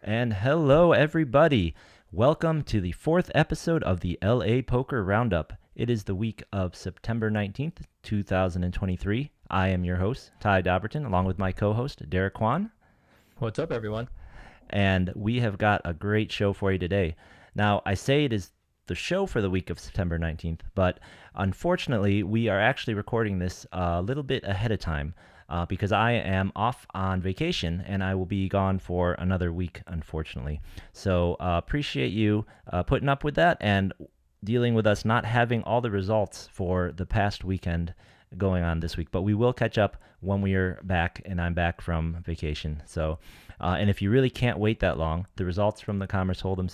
And hello, everybody. Welcome to the fourth episode of the LA Poker Roundup. It is the week of September 19th, 2023. I am your host, Ty Dobberton, along with my co host, Derek Kwan. What's up, everyone? And we have got a great show for you today. Now, I say it is the show for the week of September 19th, but unfortunately, we are actually recording this a little bit ahead of time because I am off on vacation and I will be gone for another week, unfortunately. So, appreciate you putting up with that and dealing with us not having all the results for the past weekend going on this week. But we will catch up when we are back and I'm back from vacation. So, and if you really can't wait that long, the results from the Commerce Hold'em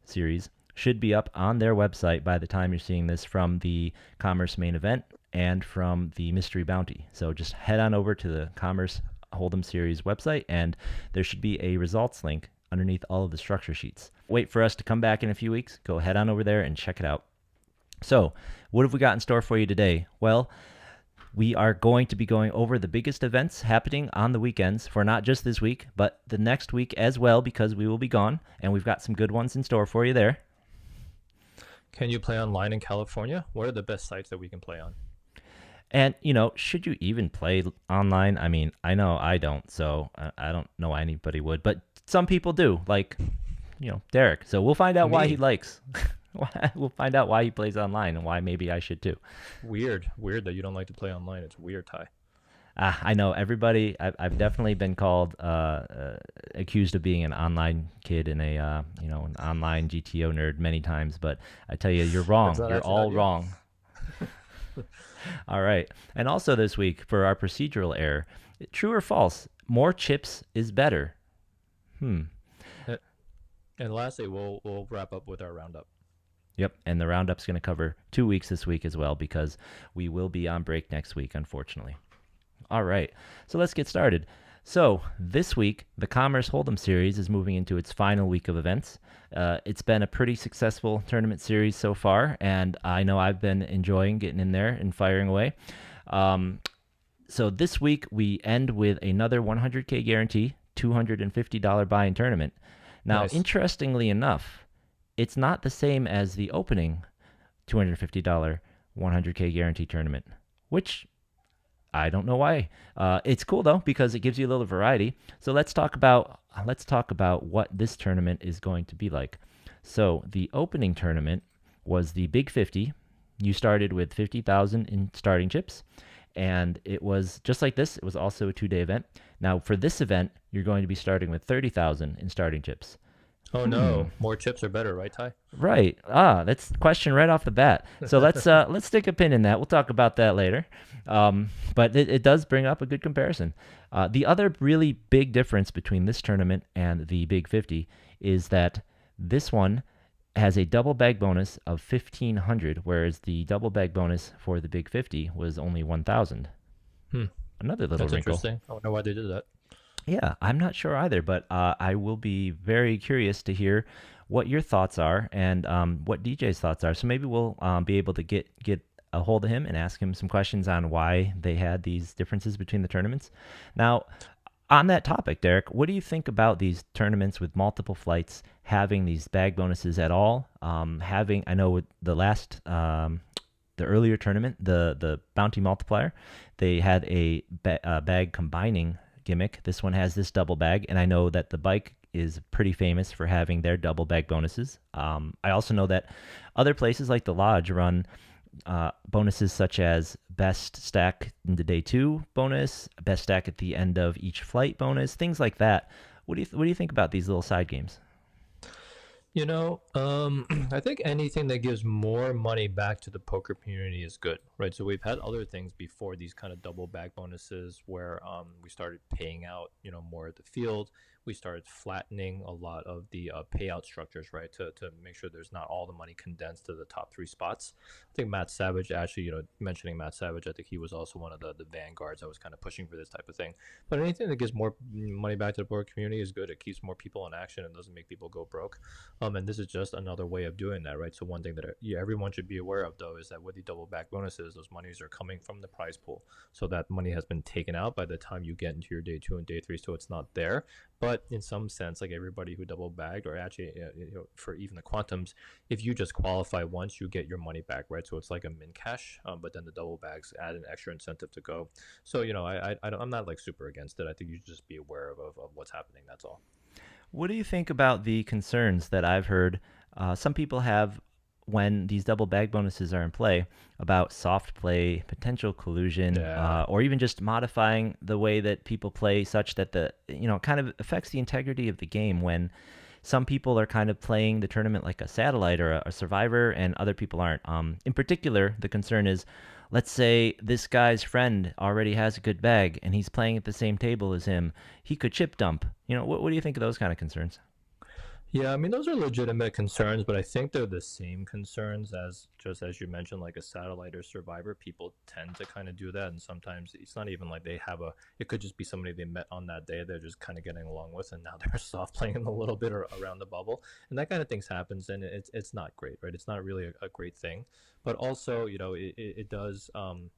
series should be up on their website by the time you're seeing this from the Commerce main event and from the Mystery Bounty. So just head on over to the Commerce Hold'em series website and there should be a results link underneath all of the structure sheets. Wait for us to come back in a few weeks. Go head on over there and check it out. So, what have we got in store for you today? Well, we are going to be going over the biggest events happening on the weekends for not just this week, but the next week as well, because we will be gone, and we've got some good ones in store for you there. Can you play online in California? What are the best sites that we can play on? And, should you even play online? I mean, I know I don't, so I don't know why anybody would, but some people do, like, Derek. So we'll find out why he Me. likes. We'll find out why he plays online and why maybe I should too. Weird that you don't like to play online. It's weird, Ty. I know everybody. I've definitely been called, accused of being an online kid and an online GTO nerd many times. But I tell you, you're That's wrong. not You're actually not all you. wrong. All right. And also this week for our procedural error, true or false? More chips is better. Hmm. Uh, And lastly, we'll wrap up with our roundup. Yep. And the roundup's going to cover 2 weeks this week as well because we will be on break next week, unfortunately. All right, so let's get started. So this week, the Commerce Hold'em series is moving into its final week of events. It's been a pretty successful tournament series so far, and I know I've been enjoying getting in there and firing away. Um, so this week, we end with another 100K guarantee, $250 buy-in tournament. Now, Nice. interestingly enough, it's not the same as the opening $250 100K guarantee tournament, which I don't know why. It's cool though because it gives you a little variety. So let's talk about what this tournament is going to be like. So the opening tournament was the Big 50. You started with 50,000 in starting chips, and it was just like this. It was also a 2-day event. Now for this event, you're going to be starting with 30,000 in starting chips. Oh Hmm. no, more chips are better, right, Ty? Right. That's the question right off the bat. So let's stick a pin in that. We'll talk about that later. But it does bring up a good comparison. The other really big difference between this tournament and the Big 50 is that this one has a double bag bonus of 1,500, whereas the double bag bonus for the Big 50 was only 1,000. Hmm. Another little That's wrinkle. interesting. I wonder why they did that. Yeah, I'm not sure either, but I will be very curious to hear what your thoughts are and what DJ's thoughts are. So maybe we'll be able to get a hold of him and ask him some questions on why they had these differences between the tournaments. Now, on that topic, Derek, what do you think about these tournaments with multiple flights having these bag bonuses at all? I know with the earlier tournament, the bounty multiplier, they had a bag combining gimmick. This one has this double bag, and I know that the bike is pretty famous for having their double bag bonuses. I also know that other places like the Lodge run bonuses such as best stack in the day two bonus, best stack at the end of each flight bonus, things like that. What do you think about these little side games? I think anything that gives more money back to the poker community is good, right? So we've had other things before these kind of double back bonuses where we started paying out, more at the field. We started flattening a lot of the payout structures, right, to make sure there's not all the money condensed to the top three spots. I think Matt Savage actually, mentioning Matt Savage, I think he was also one of the vanguards that was kind of pushing for this type of thing. But anything that gives more money back to the poker community is good. It keeps more people in action and doesn't make people go broke. And this is just another way of doing that, right? So one thing that everyone should be aware of, though, is that with the double back bonuses, those monies are coming from the prize pool. So that money has been taken out by the time you get into your day two and day three, so it's not there. But but in some sense, like everybody who double bagged, or actually, for even the quantums, if you just qualify once, you get your money back, right? So it's like a min cash, but then the double bags add an extra incentive to go. So I'm not like super against it. I think you should just be aware of what's happening. That's all. What do you think about the concerns that I've heard some people have when these double bag bonuses are in play about soft play, potential collusion, Yeah. or even just modifying the way that people play such that kind of affects the integrity of the game when some people are kind of playing the tournament like a satellite or a survivor, and other people aren't. In particular, the concern is, let's say this guy's friend already has a good bag and he's playing at the same table as him. He could chip dump. What do you think of those kind of concerns? Yeah, I mean those are legitimate concerns, but I think they're the same concerns as, just as you mentioned, like a satellite or survivor. People tend to kind of do that, and sometimes it's not even like they have a. It could just be somebody they met on that day. They're just kind of getting along with, and now they're soft playing a little bit or around the bubble, and that kind of things happens, and it's not great, right? It's not really a great thing, but also it does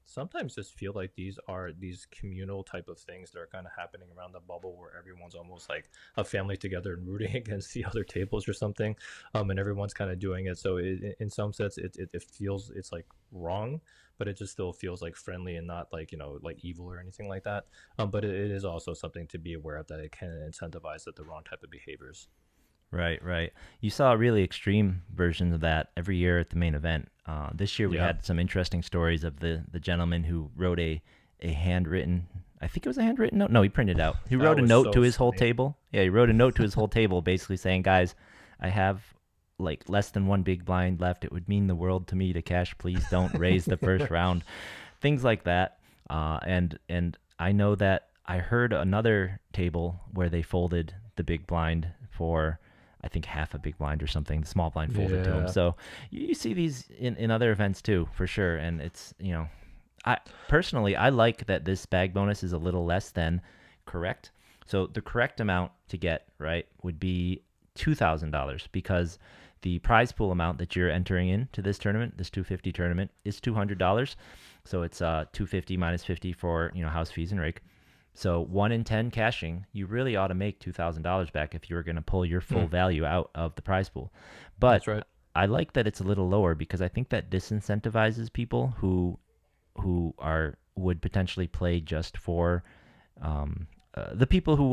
sometimes just feel like these are these communal type of things that are kind of happening around the bubble where everyone's almost like a family together and rooting against the other tables or something, and everyone's kind of doing it. So in some sense, it feels it's like wrong, but it just still feels like friendly and not like like evil or anything like that. But it is also something to be aware of, that it can incentivize the wrong type of behaviors. Right, right. You saw a really extreme version of that every year at the main event. This year we Yeah. had some interesting stories of the gentleman who wrote a handwritten, I think it was a handwritten note. No, he printed it out. He That wrote a was note to so his whole funny. table. Yeah, he wrote a note to his whole table basically saying, guys, I have like less than one big blind left. It would mean the world to me to cash. Please don't raise the first round. Things like that. And I know that I heard another table where they folded the big blind for, I think, half a big blind or something. The small blind folded to him. Yeah. So you see these in other events too, for sure. And I personally I like that this bag bonus is a little less than correct. So the correct amount to get right would be $2,000 because the prize pool amount that you're entering into this tournament, this 250 tournament, is $200. So it's 250 minus 50 for house fees and rake. So 1 in 10 cashing, you really ought to make $2,000 back if you were going to pull your full Mm, value out of the prize pool. that's But right. I like that it's a little lower because I think that disincentivizes people who are would potentially play just for um, the people who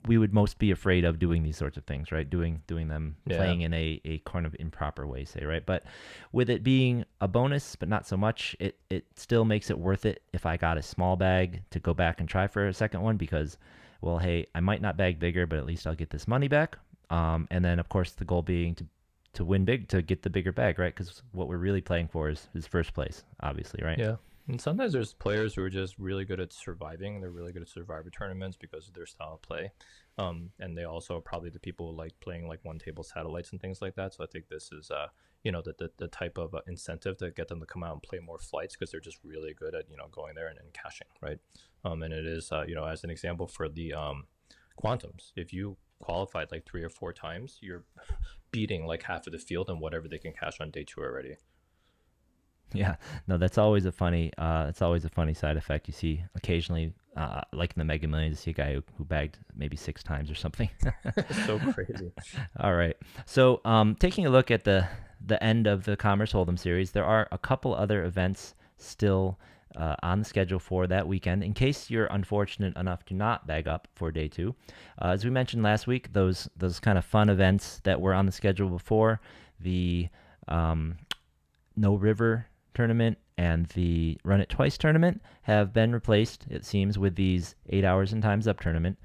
we would most be afraid of doing these sorts of things, right? Doing them Yeah. playing in a kind of improper way, say, right? But with it being a bonus, but not so much, it still makes it worth it if I got a small bag to go back and try for a second one because, well, hey, I might not bag bigger, but at least I'll get this money back. And then of course the goal being to win big, to get the bigger bag, right? Because what we're really playing for is first place, obviously, right? Yeah. And sometimes there's players who are just really good at surviving. They're really good at survivor tournaments because of their style of play. And they also are probably the people who like playing like one table satellites and things like that. So I think this is, the type of incentive to get them to come out and play more flights because they're just really good at, going there and cashing, right? And it is, as an example for the quantums, if you qualified like 3 or 4 times, you're beating like half of the field and whatever they can cash on day two already. Yeah, no, that's always a funny. It's always a funny side effect you see occasionally, like in the Mega Millions, you see a guy who bagged maybe 6 times or something. So crazy. All right, so taking a look at the end of the Commerce Hold'em series, there are a couple other events still on the schedule for that weekend. In case you're unfortunate enough to not bag up for day two, as we mentioned last week, those kind of fun events that were on the schedule before the um, No River tournament and the Run It Twice tournament have been replaced, it seems, with these 8 hours and times up tournament.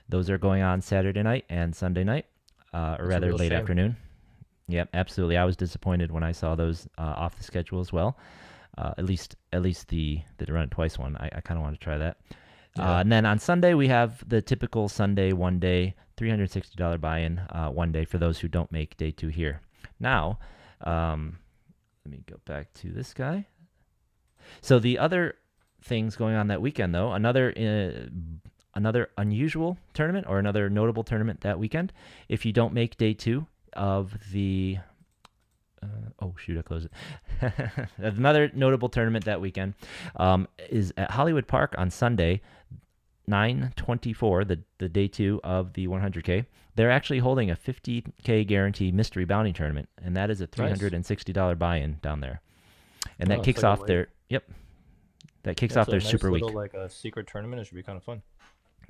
Those are going on Saturday night and Sunday night, or That's a rather real late shame. afternoon. Yep, absolutely. I was disappointed when I saw those off the schedule as well. At least the Run It Twice one. I kind of want to try that. Yeah. And then on Sunday we have the typical Sunday one day $360 buy-in one day for those who don't make day two here. Now, um, let me go back to this guy. So the other things going on that weekend, though, another unusual tournament or another notable tournament that weekend. If you don't make day two of the oh shoot, I closed it. Another notable tournament that weekend is at Hollywood Park on Sunday. 9/24, the day two of the 100K, they're actually holding a 50K guarantee mystery bounty tournament, and that is a Nice. $360 buy-in down there. And that Oh, it's kicks like a off way. their that kicks Yeah, it's off a their nice super little week. like a secret tournament. It should be kind of fun.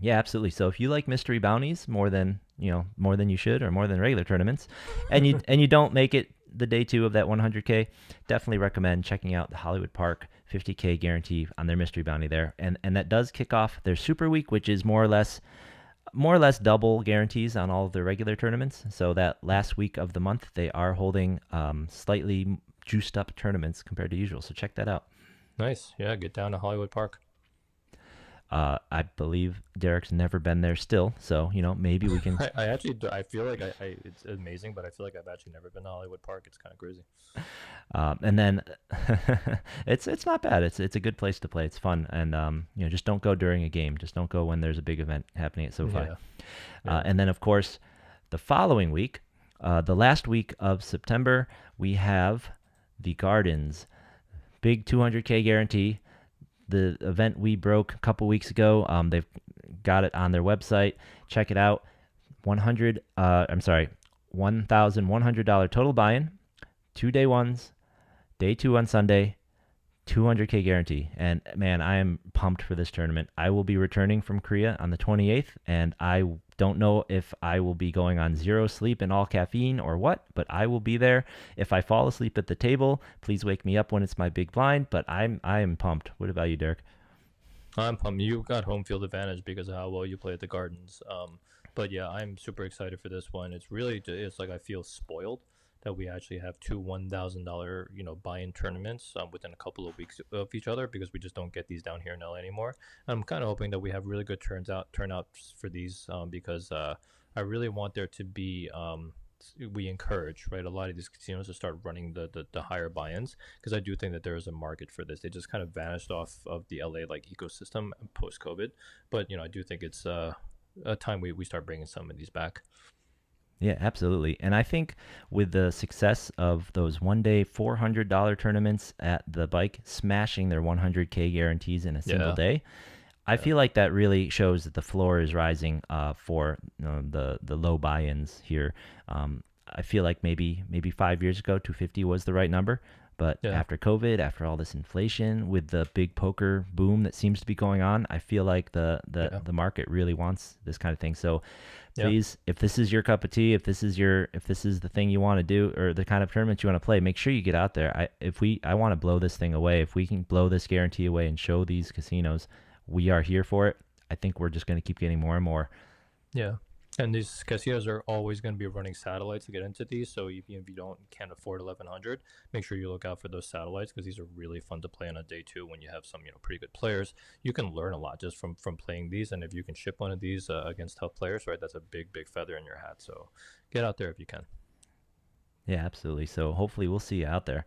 Yeah, absolutely. So if you like mystery bounties more than you should, or more than regular tournaments, and you don't make it the day two of that 100K, definitely recommend checking out the Hollywood Park 50K guarantee on their mystery bounty there. And that does kick off their super week, which is more or less double guarantees on all of their regular tournaments. So that last week of the month, they are holding slightly juiced up tournaments compared to usual. So check that out. Nice. Yeah, get down to Hollywood Park. I believe Derek's never been there still, so maybe we can. I actually I feel like it's amazing, but I feel like I've actually never been to Hollywood Park. It's kind of crazy. And then it's not bad. It's a good place to play. It's fun, and just don't go during a game. Just don't go when there's a big event happening at SoFi. Yeah. Yeah. And then of course, the following week, the last week of September, we have the Gardens big 200K guarantee. The event we broke a couple weeks ago. They've got it on their website. Check it out. 100. I'm sorry, $1,100 total buy-in. 2 day ones. Day two on Sunday. 200K guarantee. And man, I am pumped for this tournament. I will be returning from Korea on the 28th, and I don't know if I will be going on zero sleep and all caffeine or what, but I will be there. If I fall asleep at the table, please wake me up when it's my big blind. But I am pumped. What about you, Derek? I'm pumped. You got home field advantage because of how well you play at the Gardens. But yeah, I'm super excited for this one. It's like I feel spoiled that we actually have two $1,000 buy-in tournaments within a couple of weeks of each other because we just don't get these down here in LA anymore. I'm kind of hoping that we have really good turnouts for these because I really want there to be we encourage right a lot of these casinos to start running the higher buy-ins because I do think that there is a market for this. They just kind of vanished off of the LA like ecosystem post COVID, but I do think it's a time we start bringing some of these back. Yeah, absolutely. And I think with the success of those 1 day $400 tournaments at the bike, smashing their 100K guarantees in a single Yeah, day, I yeah, feel like that really shows that the floor is rising for the low buy-ins here. I feel like maybe 5 years ago, 250 was the right number, but yeah, after COVID, after all this inflation, with the big poker boom that seems to be going on, I feel like the the yeah, the market really wants this kind of thing. So yeah. please, if this is your cup of tea, if this is the thing you want to do, or the kind of tournament you want to play, make sure you get out there. I want to blow this thing away. If we can blow this guarantee away and show these casinos we are here for it, I think we're just going to keep getting more and more. Yeah. And these casinos are always going to be running satellites to get into these. So even if you can't afford 1100, make sure you look out for those satellites because these are really fun to play on a day two when you have some pretty good players. You can learn a lot just from playing these, and if you can ship one of these against tough players, right, that's a big feather in your hat. So get out there if you can. Yeah, absolutely. So hopefully we'll see you out there.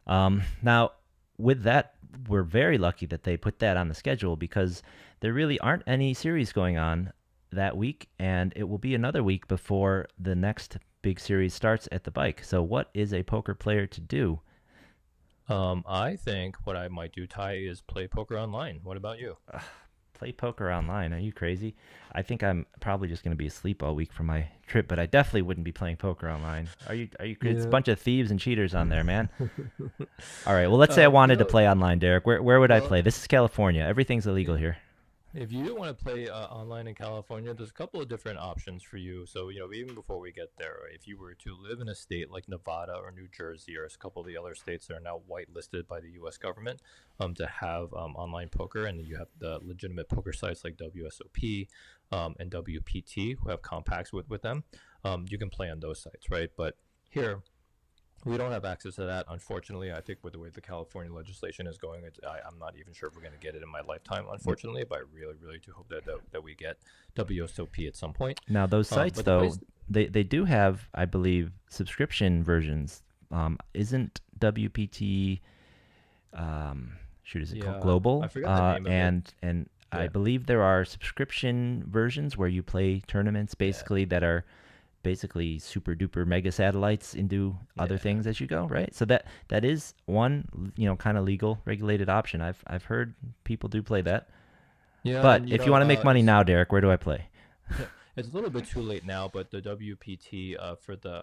Now, with that, we're very lucky that they put that on the schedule because there really aren't any series going on that week, and it will be another week before the next big series starts at the bike. So, what is a poker player to do? I think what I might do, Ty, is play poker online. What about you? Play poker online? Are you crazy? I think I'm probably just going to be asleep all week for my trip, but I definitely wouldn't be playing poker online. Are you? Are you? It's a Yeah. bunch of thieves and cheaters on there, man. All right. Well, let's say I You wanted to know, play online, Derek. Where would I well, play? This is California. Everything's illegal here. if you don't want to play online in California, there's a couple of different options for you. So, even before we get there, right, if you were to live in a state like Nevada or New Jersey or a couple of the other states that are now whitelisted by the U.S. government to have online poker, and you have the legitimate poker sites like WSOP and WPT who have compacts with them, you can play on those sites, right? But here, we don't have access to that, unfortunately. I think with the way the California legislation is going, I'm not even sure if we're going to get it in my lifetime, unfortunately. But I really do hope that we get WSOP at some point. Now, those sites, But the though, place, they do have, I believe, subscription versions. Isn't WPT, shoot, is it called yeah, I Global? forgot the name of it. And I Yeah, believe there are subscription versions where you play tournaments yeah, basically that are basically super duper mega satellites into other yeah. things as you go, right? So that is one kind of legal regulated option. I've heard people do play that. Yeah, But and if you want to make money now, Derek, where do I play? it's a little bit too late now, but the WPT for the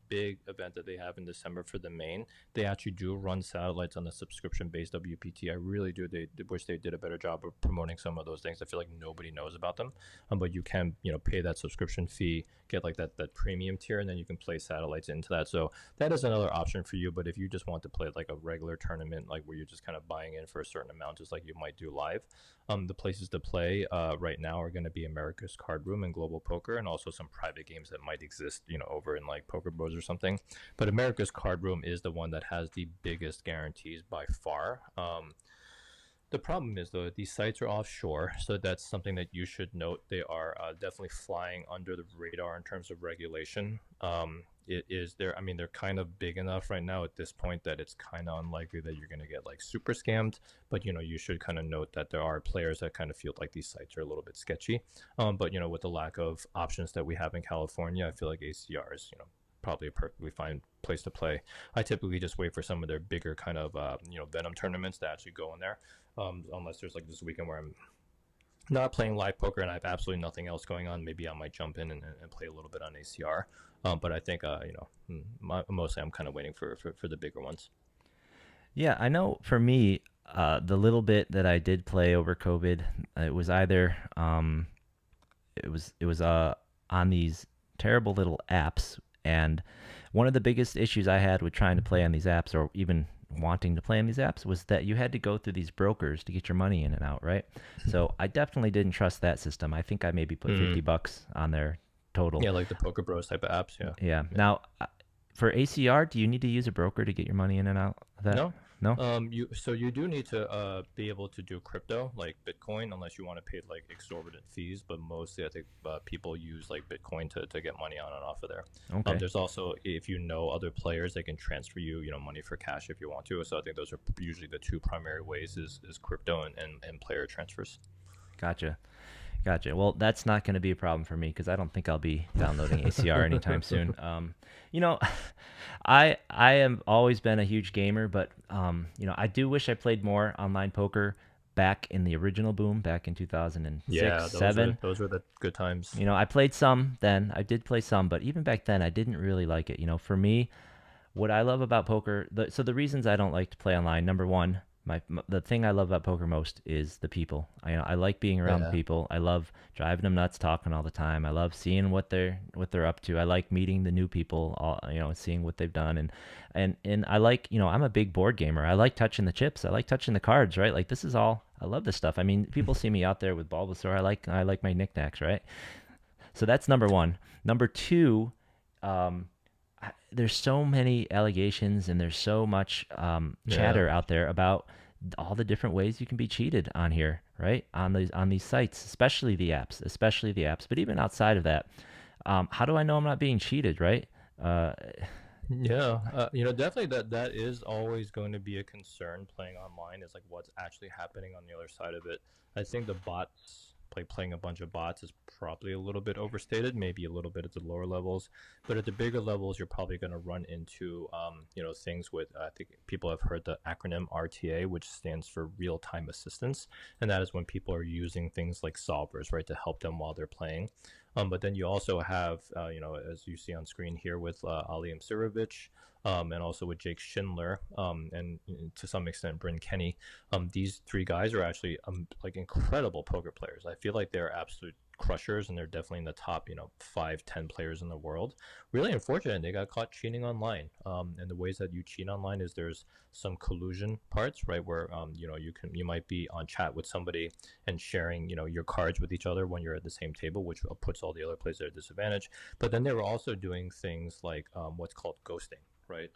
big event that they have in December for the main, they actually do run satellites on the subscription-based WPT. I really do. They wish they did a better job of promoting some of those things. I feel like nobody knows about them, but you can pay that subscription fee, get like that premium tier, and then you can play satellites into that. So that is another option for you. But if you just want to play like a regular tournament, like where you're just kind of buying in for a certain amount, just like you might do live, the places to play right now are going to be America's Card Room and Global Poker, and also some private games that might exist, over in like Poker Bros or something. But America's Card Room is the one that has the biggest guarantees by far. The problem is though these sites are offshore, so that's something that you should note. They are definitely flying under the radar in terms of regulation. It is there. I mean, they're kind of big enough right now at this point that it's kind of unlikely that you're going to get like super scammed. But you should kind of note that there are players that kind of feel like these sites are a little bit sketchy. But with the lack of options that we have in California, I feel like ACR is probably a perfectly fine place to play. I typically just wait for some of their bigger kind of Venom tournaments to actually go in there, unless there's like this weekend where I'm not playing live poker and I have absolutely nothing else going on. Maybe I might jump in and play a little bit on ACR. But I think mostly I'm kind of waiting for the bigger ones. Yeah, I know for me, the little bit that I did play over COVID, it was either it was on these terrible little apps, and one of the biggest issues I had with trying to play on these apps, or even wanting to play on these apps, was that you had to go through these brokers to get your money in and out, right? So I definitely didn't trust that system. I think I maybe put Mm. $50 on there total. Yeah, like the Poker Bros type of apps. Yeah. Yeah. Yeah. Now, for ACR, do you need to use a broker to get your money in and out of that? No. No? You do need to be able to do crypto like Bitcoin unless you want to pay like exorbitant fees, but mostly I think people use like Bitcoin to get money on and off of there. Okay. There's also, if you know other players, they can transfer you money for cash if you want to. So I think those are usually the two primary ways is crypto and player transfers. Gotcha. Gotcha. Well, that's not going to be a problem for me because I don't think I'll be downloading ACR anytime soon. You know, I have always been a huge gamer, but I do wish I played more online poker back in the original boom, back in 2006, Yeah, those were 7. those were the good times. I played some then. I did play some, but even back then, I didn't really like it. For me, what I love about poker, so the reasons I don't like to play online, number one, the thing I love about poker most is the people. I like being around the Yeah. people. I love driving them nuts, talking all the time. I love seeing what they're up to. I like meeting the new people, seeing what they've done, and I like, I'm a big board gamer. I like touching the chips. I like touching the cards, right? Like this is all. I love this stuff. I mean, people see me out there with Bulbasaur. I like my knickknacks, right? So that's number one. Number two, um, there's so many allegations and there's so much Yeah. chatter out there about all the different ways you can be cheated on here, right? On these sites, especially the apps. But even outside of that, how do I know I'm not being cheated, right? Uh, Yeah, definitely that is always going to be a concern playing online is like what's actually happening on the other side of it. I think the bots, like playing a bunch of bots, is probably a little bit overstated, maybe a little bit at the lower levels, but at the bigger levels, you're probably going to run into, things with. I think people have heard the acronym RTA, which stands for real time assistance, and that is when people are using things like solvers, right, to help them while they're playing. But then you also have, as you see on screen here with Ali Imsirovic, and also with Jake Schindler, and to some extent Bryn Kenny. These three guys are actually like incredible poker players. I feel like they're absolute crushers, and they're definitely in the top, 5, 10 players in the world. Really unfortunate they got caught cheating online. And the ways that you cheat online is there's some collusion parts, right, where you might be on chat with somebody and sharing your cards with each other when you're at the same table, which puts all the other players at a disadvantage. But then they were also doing things like what's called ghosting, right?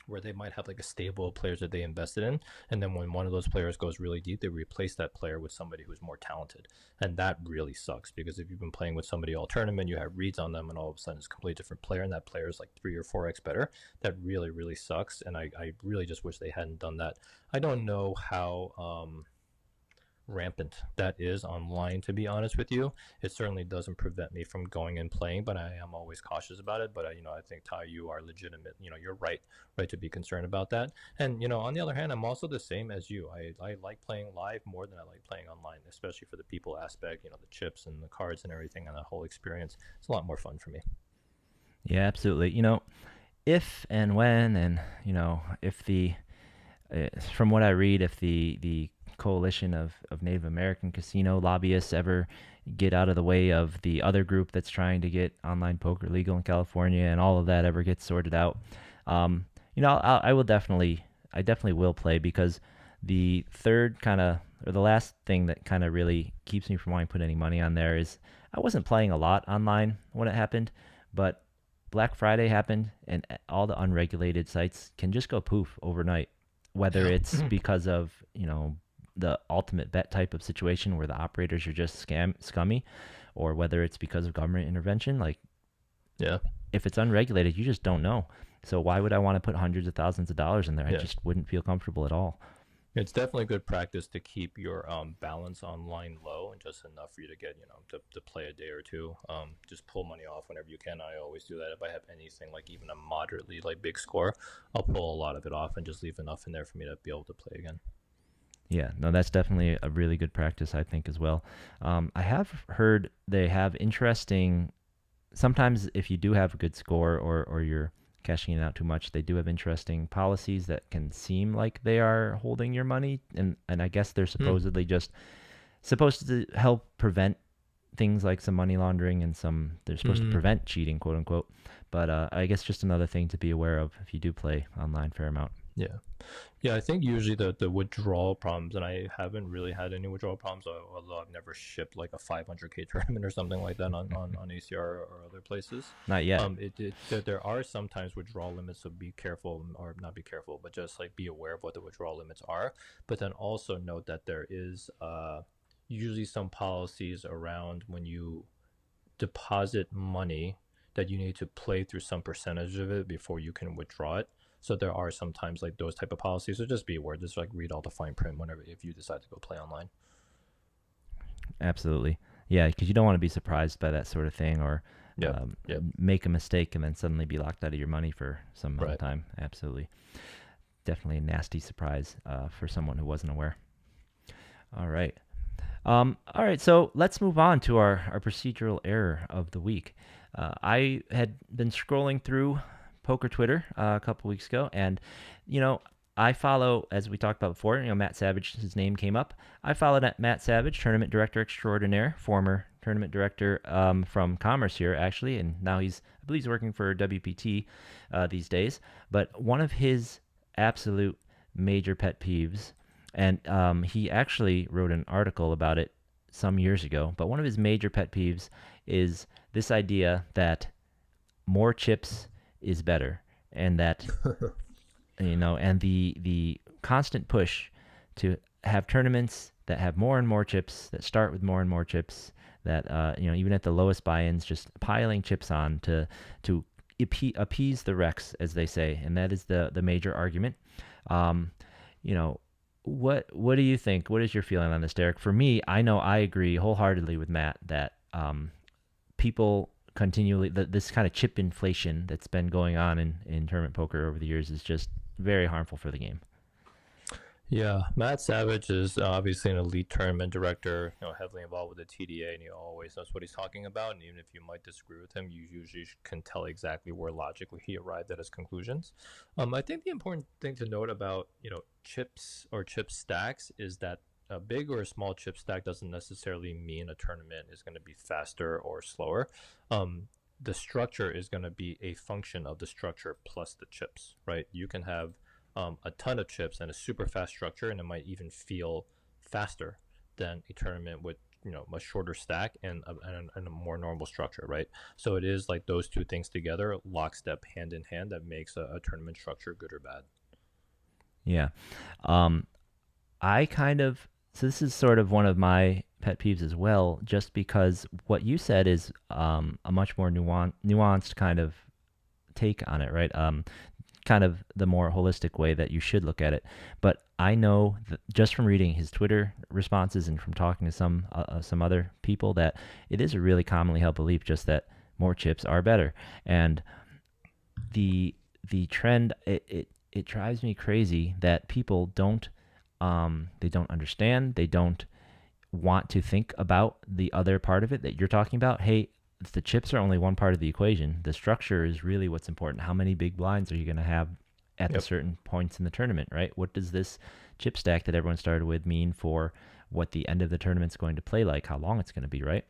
Where they might have like a stable of players that they invested in, and then when one of those players goes really deep, they replace that player with somebody who's more talented, and that really sucks because if you've been playing with somebody all tournament, you have reads on them, and all of a sudden it's a completely different player, and that player is like 3 or 4x better. That really really sucks, and I really just wish they hadn't done that. I don't know how rampant that is online, to be honest with you. It certainly doesn't prevent me from going and playing, but I am always cautious about it. But I think Ty, you are legitimate. You're right to be concerned about that. And on the other hand, I'm also the same as you. I like playing live more than I like playing online, especially for the people aspect. The chips and the cards and everything, and that whole experience. It's a lot more fun for me. Yeah, absolutely. If and when, and if from what I read, if the coalition of Native American casino lobbyists ever get out of the way of the other group that's trying to get online poker legal in California, and all of that ever gets sorted out, um, I will I definitely will play, because the third kind of, or the last thing that kind of really keeps me from wanting to put any money on there is I wasn't playing a lot online when it happened, but Black Friday happened, and all the unregulated sites can just go poof overnight. Whether Yeah. it's because of the ultimate bet type of situation where the operators are just scummy, or whether it's because of government intervention. Like, Yeah. if it's unregulated, you just don't know. So why would I want to put hundreds of thousands of dollars in there? I Yeah. just wouldn't feel comfortable at all. It's definitely good practice to keep your balance online low and just enough for you to get, to play a day or two. Just pull money off whenever you can. I always do that. If I have anything like even a moderately like big score, I'll pull a lot of it off and just leave enough in there for me to be able to play again. Yeah, no, that's definitely a really good practice, I think, as well. I have heard they have interesting. Sometimes, if you do have a good score, or you're cashing it out too much, they do have interesting policies that can seem like they are holding your money, and I guess they're Hmm. supposedly just supposed to help prevent things like some money laundering, and some they're supposed to Hmm. prevent cheating, quote unquote. But I guess just another thing to be aware of if you do play online fair amount. Yeah. Yeah, I think usually the withdrawal problems, and I haven't really had any withdrawal problems, although I've never shipped like a 500K tournament or something like that on ACR or other places. Not yet. There are sometimes withdrawal limits, so be careful, or not be careful, but just like be aware of what the withdrawal limits are. But then also note that there is usually some policies around when you deposit money that you need to play through some percentage of it before you can withdraw it. So there are sometimes like those type of policies. So just be aware. Just like read all the fine print whenever if you decide to go play online. Absolutely. Yeah, because you don't want to be surprised by that sort of thing, or Yep. Yep. make a mistake and then suddenly be locked out of your money for some amount of Right. time. Absolutely. Definitely a nasty surprise for someone who wasn't aware. All right. All right, so let's move on to our procedural error of the week. I had been scrolling through poker Twitter a couple weeks ago, and you know, I follow, as we talked about before, Matt Savage, his name came up. I followed Matt Savage, tournament director extraordinaire, former tournament director from Commerce here, actually, and now I believe he's working for WPT these days. But one of his absolute major pet peeves, and he actually wrote an article about it some years ago, but one of his major pet peeves is this idea that more chips is better, and that and the constant push to have tournaments that have more and more chips, that start with more and more chips, that even at the lowest buy-ins, just piling chips on to appease the Rex, as they say, and that is the major argument. um you know what do you think? What is your feeling on this, Derek? For me, I know I agree wholeheartedly with Matt that people continually this kind of chip inflation that's been going on in tournament poker over the years is just very harmful for the game. Yeah, Matt Savage is obviously an elite tournament director, heavily involved with the TDA, and he always knows what he's talking about. And even if you might disagree with him, you usually can tell exactly where logically he arrived at his conclusions. I think the important thing to note about chips or chip stacks is that a big or a small chip stack doesn't necessarily mean a tournament is going to be faster or slower. The structure is going to be a function of the structure plus the chips, right? You can have a ton of chips and a super fast structure, and it might even feel faster than a tournament with a shorter stack and a more normal structure, right? So it is like those two things together, lockstep, hand in hand, that makes a tournament structure good or bad. Yeah. um I kind of so this is sort of one of my pet peeves as well, just because what you said is a much more nuanced kind of take on it, right? kind of the more holistic way that you should look at it. But I know that just from reading his Twitter responses and from talking to some other people that it is a really commonly held belief just that more chips are better. And the the trend, it drives me crazy that people they don't understand, they don't want to think about the other part of it that you're talking about. Hey, the chips are only one part of the equation. The structure is really what's important. How many big blinds are you going to have at the Yep. certain points in the tournament, right? What does this chip stack that everyone started with mean for what the end of the tournament's going to play like, how long it's going to be, right?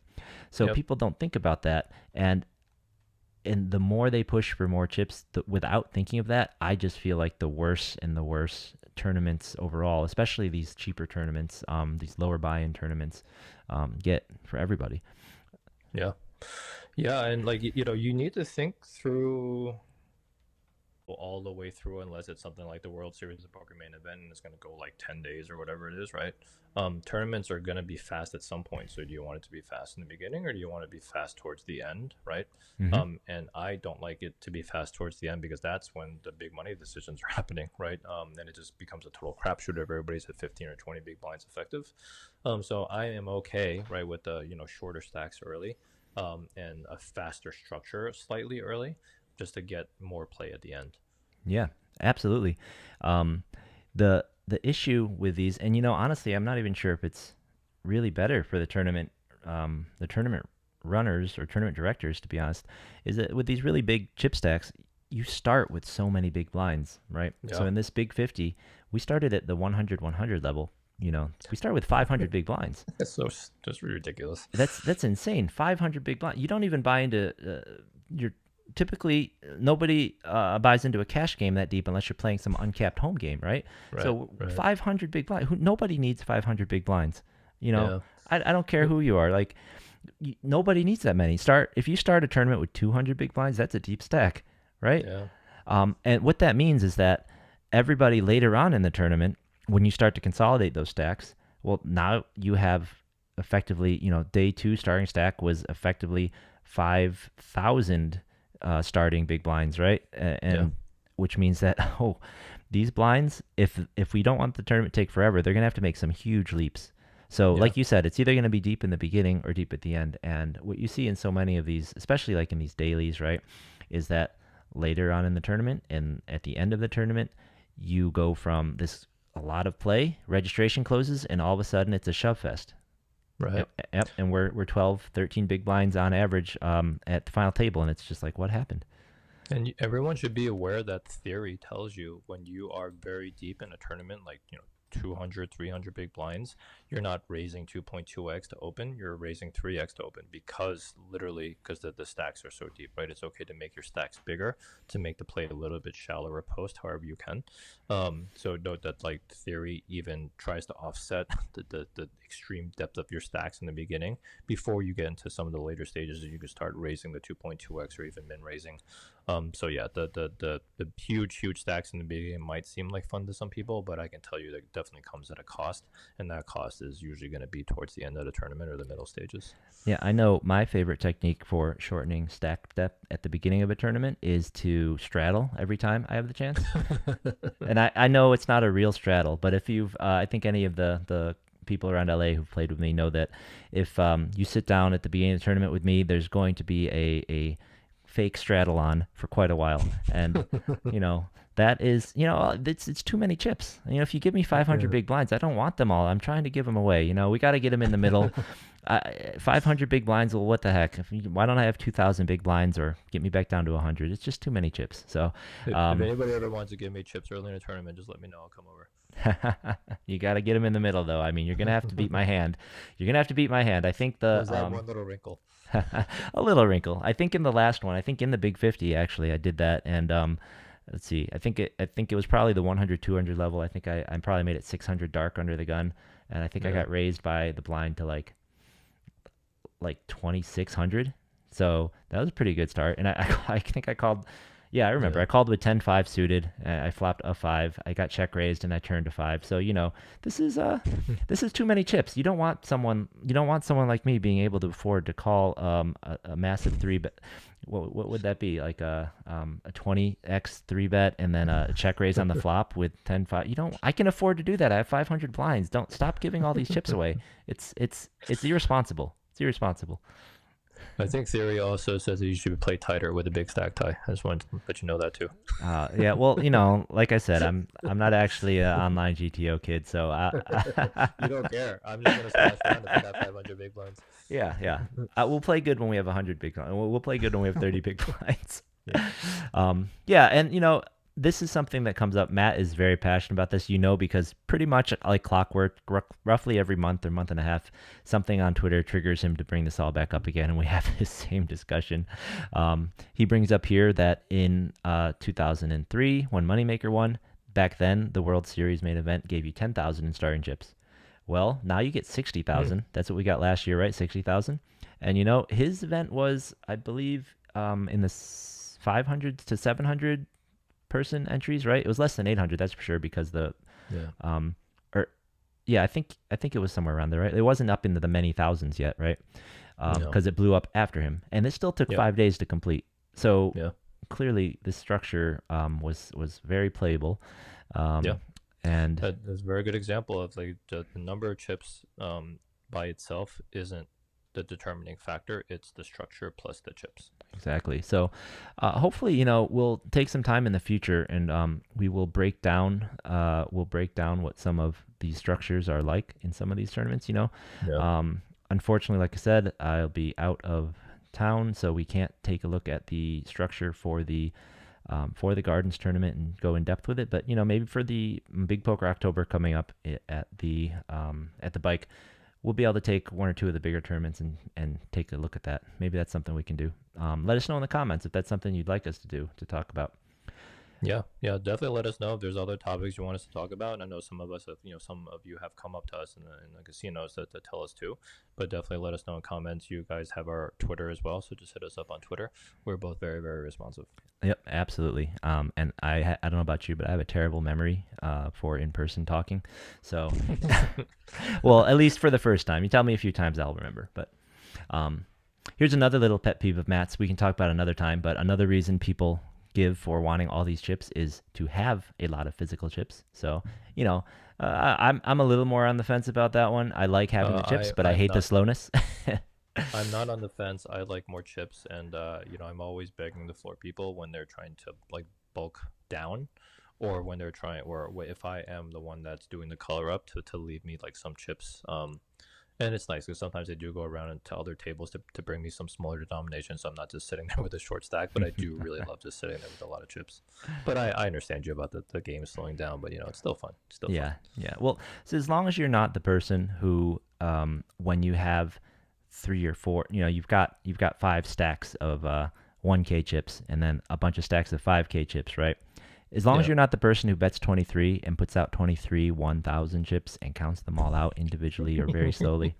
So Yep. people don't think about that, and the more they push for more chips without thinking of that, I just feel like the worse and the worse tournaments overall, especially these cheaper tournaments, these lower buy-in tournaments, get for everybody. Yeah. Yeah, and like you need to think through all the way through, unless it's something like the World Series of Poker main event and it's going to go like 10 days or whatever it is, right? Tournaments are going to be fast at some point. So do you want it to be fast in the beginning or do you want to be fast towards the end, right? Mm-hmm. And I don't like it to be fast towards the end because that's when the big money decisions are happening, right? And it just becomes a total crapshoot if everybody's at 15 or 20 big blinds effective. So I am okay, right, with the shorter stacks early, and a faster structure slightly early, just to get more play at the end. Yeah, absolutely. Um, the issue with these, and honestly, I'm not even sure if it's really better for the tournament runners or tournament directors, to be honest, is that with these really big chip stacks, you start with so many big blinds, right? So Yeah. in this big 50, we started at the 100 level. We start with 500 big blinds. It's so just ridiculous. That's insane. 500 big blinds. You don't even buy into your typically nobody buys into a cash game that deep unless you're playing some uncapped home game, right? Right, So right. 500 big blinds. Nobody needs 500 big blinds. You know, Yeah. I don't care who you are. Like nobody needs that many. If you start a tournament with 200 big blinds, that's a deep stack, right? Yeah. And what that means is that everybody later on in the tournament, when you start to consolidate those stacks, well, now you have effectively, day two starting stack was effectively 5,000 starting big blinds, right? Yeah. And which means that, oh, these blinds, if we don't want the tournament to take forever, they're going to have to make some huge leaps. So, Yeah. like you said, it's either going to be deep in the beginning or deep at the end. And what you see in so many of these, especially like in these dailies, right, is that later on in the tournament and at the end of the tournament, you go from this a lot of play, registration closes, and all of a sudden it's a shove fest. Right. Yep, yep. And we're 12, 13 big blinds on average at the final table, and it's just like, what happened? And everyone should be aware that theory tells you when you are very deep in a tournament, like, 200, 300 big blinds, you're not raising 2.2x to open, you're raising 3x to open because the stacks are so deep, right? It's okay to make your stacks bigger to make the play a little bit shallower post, however you can. So note that like theory even tries to offset the extreme depth of your stacks in the beginning before you get into some of the later stages. You can start raising the 2.2x or even min raising. So yeah, the huge stacks in the beginning might seem like fun to some people, but I can tell you that it definitely comes at a cost, and that cost is usually going to be towards the end of the tournament or the middle stages. Yeah, I know my favorite technique for shortening stack depth at the beginning of a tournament is to straddle every time I have the chance. And I know it's not a real straddle, but if I think any of the people around LA who've played with me know that if you sit down at the beginning of the tournament with me, there's going to be a fake straddle on for quite a while. And, that is, it's too many chips. If you give me 500 Yeah. big blinds, I don't want them all. I'm trying to give them away. We got to get them in the middle. 500 big blinds, well, what the heck? Why don't I have 2,000 big blinds or get me back down to 100? It's just too many chips. So, If anybody ever wants to give me chips early in a tournament, just let me know. I'll come over. you got to get them in the middle, though. I mean, you're going to have to beat my hand. You're going to have to beat my hand. I think Was that one little wrinkle? a little wrinkle. I think in the last one, I think in the Big 50, actually, I did that. And let's see. I think it was probably the 100, 200 level. I think I probably made it 600 dark under the gun. And I think I Yeah. got raised by the blind to like 2,600. So that was a pretty good start. And I think I called, Yeah, I remember. Yeah. I called with 10-5 suited. I flopped a 5. I got check raised and I turned a 5. So, this is this is too many chips. You don't want someone like me being able to afford to call a massive 3 bet. What would that be? Like a 20x 3 bet and then a check raise on the flop with 10-5. I can afford to do that. I have 500 blinds. Don't stop giving all these chips away. It's irresponsible. It's irresponsible. I think theory also says that you should play tighter with a big stack tie. I just wanted to let you know that too. Yeah, well, like I said, I'm not actually an online GTO kid, so You don't care. I'm just gonna splash around if I got 500 big blinds. yeah, yeah. We'll play good when we have 100 big blinds. We'll play good when we have 30 big blinds. Yeah. Yeah, and this is something that comes up. Matt is very passionate about this, because pretty much like clockwork, roughly every month or month and a half, something on Twitter triggers him to bring this all back up again, and we have this same discussion. He brings up here that in 2003, when Moneymaker won, back then the World Series main event gave you 10,000 in starting chips. Well, now you get 60,000. That's what we got last year, right? 60,000. And his event was, I believe, in the 500 to 700 person entries, right? It was less than 800, that's for sure, because Yeah. or yeah, I think it was somewhere around there, right? It wasn't up into the many thousands yet, right? No. Because it blew up after him, and it still took Yep. 5 days to complete. So Yeah. clearly, this structure was very playable. Yeah. And That's a very good example of like the number of chips by itself isn't the determining factor. It's the structure plus the chips. exactly. So hopefully, we'll take some time in the future, and we will break down what some of these structures are like in some of these tournaments. Yeah. Unfortunately, like I said, I'll be out of town, so we can't take a look at the structure for the Gardens tournament and go in depth with it. But maybe for the Big Poker October coming up at the bike, we'll be able to take one or two of the bigger tournaments and take a look at that. Maybe that's something we can do. Let us know in the comments if that's something you'd like us to do, to talk about. Yeah, definitely let us know if there's other topics you want us to talk about. And I know some of us have, some of you have come up to us in the casinos to tell us too. But definitely let us know in comments. You guys have our Twitter as well, so just hit us up on Twitter. We're both very, very responsive. Yep, absolutely. And I don't know about you, but I have a terrible memory for in-person talking. So, well, at least for the first time. You tell me a few times, I'll remember. But here's another little pet peeve of Matt's we can talk about another time. But another reason people give for wanting all these chips is to have a lot of physical chips. So, I'm a little more on the fence about that one. I like having the chips, but I hate the slowness. I'm not on the fence. I like more chips, and I'm always begging the floor people when they're trying to like bulk down, or when they're trying, or if I am the one that's doing the color up, to leave me like some chips. And it's nice because sometimes I do go around and to other tables to bring me some smaller denominations, so I'm not just sitting there with a short stack. But I do really love just sitting there with a lot of chips. But I understand you about the game slowing down, but it's still fun. It's still Yeah, fun. yeah. Well, so as long as you're not the person who, when you have 3 or 4, you've got 5 stacks of 1K chips and then a bunch of stacks of 5K chips, right? As long as you're not the person who bets 23 and puts out 23 1,000 chips and counts them all out individually or very slowly,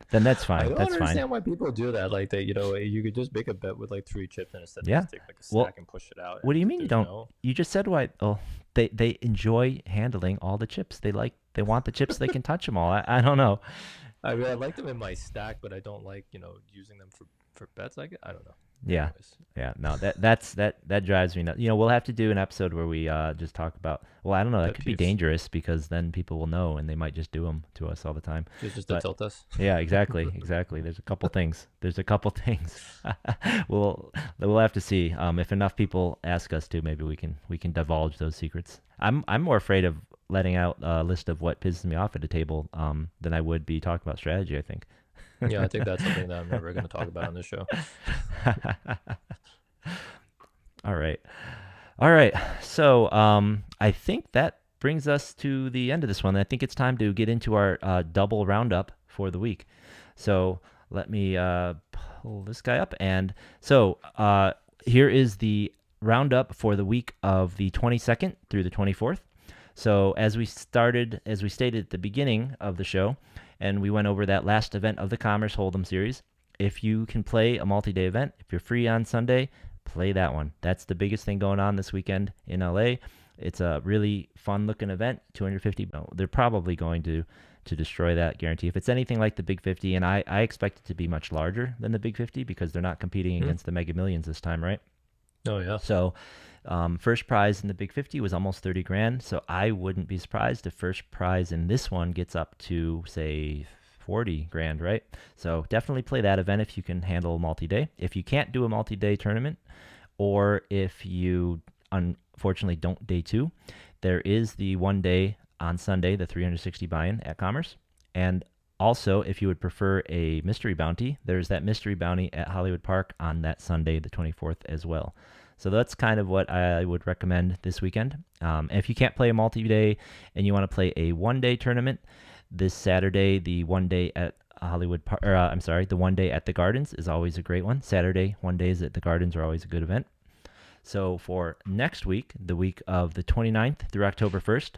then that's fine. I don't That's understand fine. why people do that. Like that, you could just make a bet with like 3 chips and instead Yeah. just take like a stack Well, and push it out. what do you And mean you there's don't? You just said why? Oh, they enjoy handling all the chips. They want the chips. They can touch them all. I don't know. I mean, I like them in my stack, but I don't like using them for bets. I don't know. Yeah. Anyways. Yeah, no, that drives me nuts. We'll have to do an episode where we just talk about. Well, I don't know. That Pet could be peeves. wedangerous because then people will know and they might just do them to us all the time. Just to But tilt us. yeah, exactly. There's a couple things. We'll have to see. If enough people ask us to, maybe we can divulge those secrets. I'm more afraid of letting out a list of what pisses me off at a table than I would be talking about strategy, I think. Yeah, I think that's something that I'm never going to talk about on this show. All right. So I think that brings us to the end of this one. I think it's time to get into our double roundup for the week. So let me pull this guy up. And so here is the roundup for the week of the 22nd through the 24th. So as we stated at the beginning of the show, and we went over that last event of the Commerce Hold'em series, if you can play a multi-day event, if you're free on Sunday, play that one. That's the biggest thing going on this weekend in LA. It's a really fun looking event. 250. They're probably going to destroy that guarantee. If it's anything like the Big 50, and I expect it to be much larger than the Big 50 because they're not competing Hmm. against the Mega Millions this time, right? Oh yeah. So first prize in the Big 50 was almost 30 grand. So I wouldn't be surprised if first prize in this one gets up to, say, 40 grand, right? So definitely play that event if you can handle a multi-day. If you can't do a multi-day tournament, or if you unfortunately don't day two, there is the 1 day on Sunday, the 360 buy-in at Commerce. And also, if you would prefer a mystery bounty, there's that mystery bounty at Hollywood Park on that Sunday, the 24th as well. So that's kind of what I would recommend this weekend. If you can't play a multi-day and you want to play a 1 day tournament, this Saturday, the 1 day at Hollywood Park, I'm sorry, the 1 day at the Gardens is always a great one. Saturday 1 days at the Gardens are always a good event. So for next week, the week of the 29th through October 1st,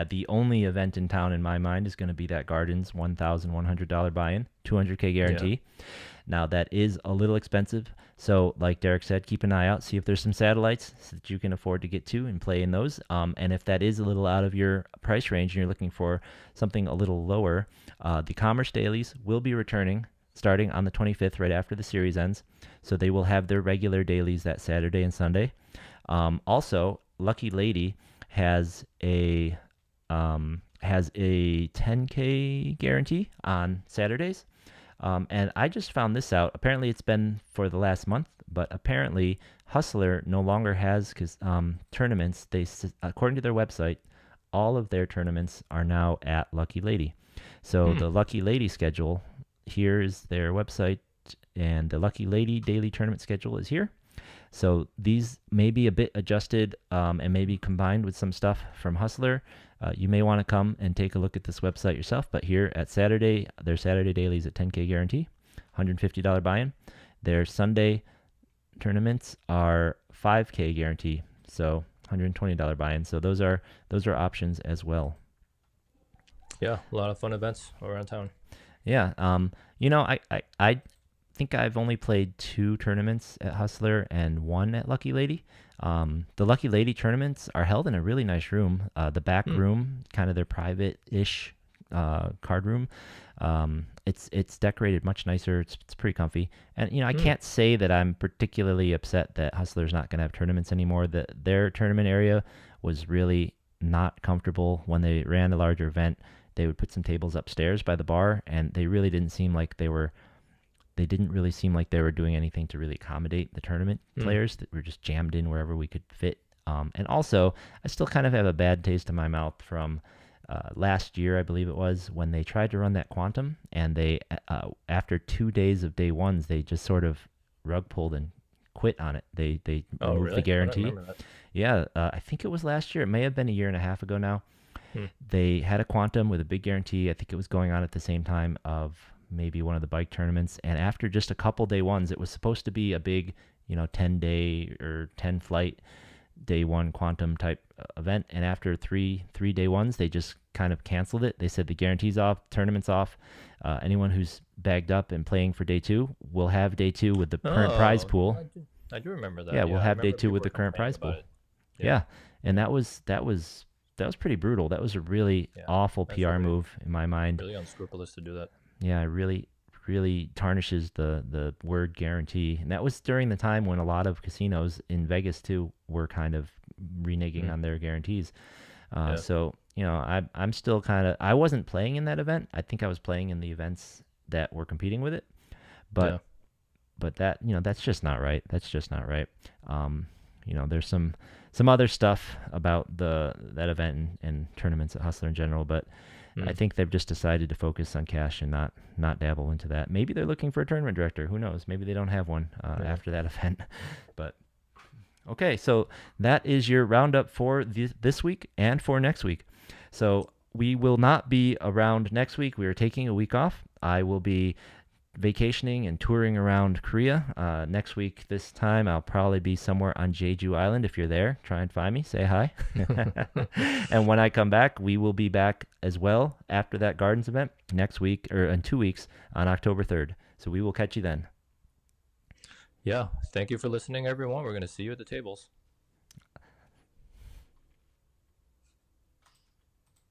the only event in town in my mind is going to be that Gardens $1,100 buy-in, 200K guarantee. Yeah. Now that is a little expensive. So like Derek said, keep an eye out, see if there's some satellites so that you can afford to get to and play in those. And if that is a little out of your price range and you're looking for something a little lower, the Commerce Dailies will be returning starting on the 25th, right after the series ends. So they will have their regular dailies that Saturday and Sunday. Also, Lucky Lady has a 10K guarantee on Saturdays. And I just found this out. Apparently, it's been for the last month, but apparently, Hustler no longer has tournaments. According to their website, all of their tournaments are now at Lucky Lady. So the Lucky Lady schedule, here is their website, and the Lucky Lady daily tournament schedule is here. So these may be a bit adjusted and maybe combined with some stuff from Hustler. You may want to come and take a look at this website yourself, but here at Saturday, their Saturday dailies at 10K guarantee, $150 buy-in. Their Sunday tournaments are 5K guarantee, so $120 buy-in. So those are options as well. Yeah, a lot of fun events around town. Yeah, I think I've only played 2 tournaments at Hustler and 1 at Lucky Lady. The Lucky Lady tournaments are held in a really nice room. The back room, kind of their private-ish card room. It's decorated much nicer. It's pretty comfy. And, I can't say that I'm particularly upset that Hustler's not going to have tournaments anymore. Their tournament area was really not comfortable when they ran a larger event. They would put some tables upstairs by the bar, and they really didn't seem like they were doing anything to really accommodate the tournament players that were just jammed in wherever we could fit. And also, I still kind of have a bad taste in my mouth from last year, I believe it was, when they tried to run that Quantum, and they, after 2 days of day ones, they just sort of rug pulled and quit on it. They removed really? the guarantee. I don't remember that. Yeah, I think it was last year. It may have been a year and a half ago now. They had a Quantum with a big guarantee. I think it was going on at the same time of maybe one of the bike tournaments. And after just a couple day ones, it was supposed to be a big, 10-day or 10 flight day one Quantum type event. And after three day ones, they just kind of canceled it. They said the guarantee's off, tournament's off. Anyone who's bagged up and playing for day 2 will have day 2 with the current prize pool. I do remember that. Yeah, we'll have day 2 with the current prize pool. Yeah. And that was pretty brutal. That was a really awful PR move in my mind. Really unscrupulous to do that. Yeah, it really tarnishes the word guarantee. And that was during the time when a lot of casinos in Vegas too were kind of reneging on their guarantees. So, I'm still I wasn't playing in that event. I think I was playing in the events that were competing with it. But that, that's just not right. That's just not right. There's some other stuff about that event and tournaments at Hustler in general, but I think they've just decided to focus on cash and not dabble into that. Maybe they're looking for a tournament director. Who knows? Maybe they don't have one after that event. But okay, so that is your roundup for this week and for next week. So we will not be around next week. We are taking a week off. I will be vacationing and touring around Korea. Next week, this time, I'll probably be somewhere on Jeju Island. If you're there, try and find me, say hi. And when I come back, we will be back as well after that Gardens event next week, or in 2 weeks, on October 3rd. So we will catch you then. Yeah. Thank you for listening, everyone. We're going to see you at the tables.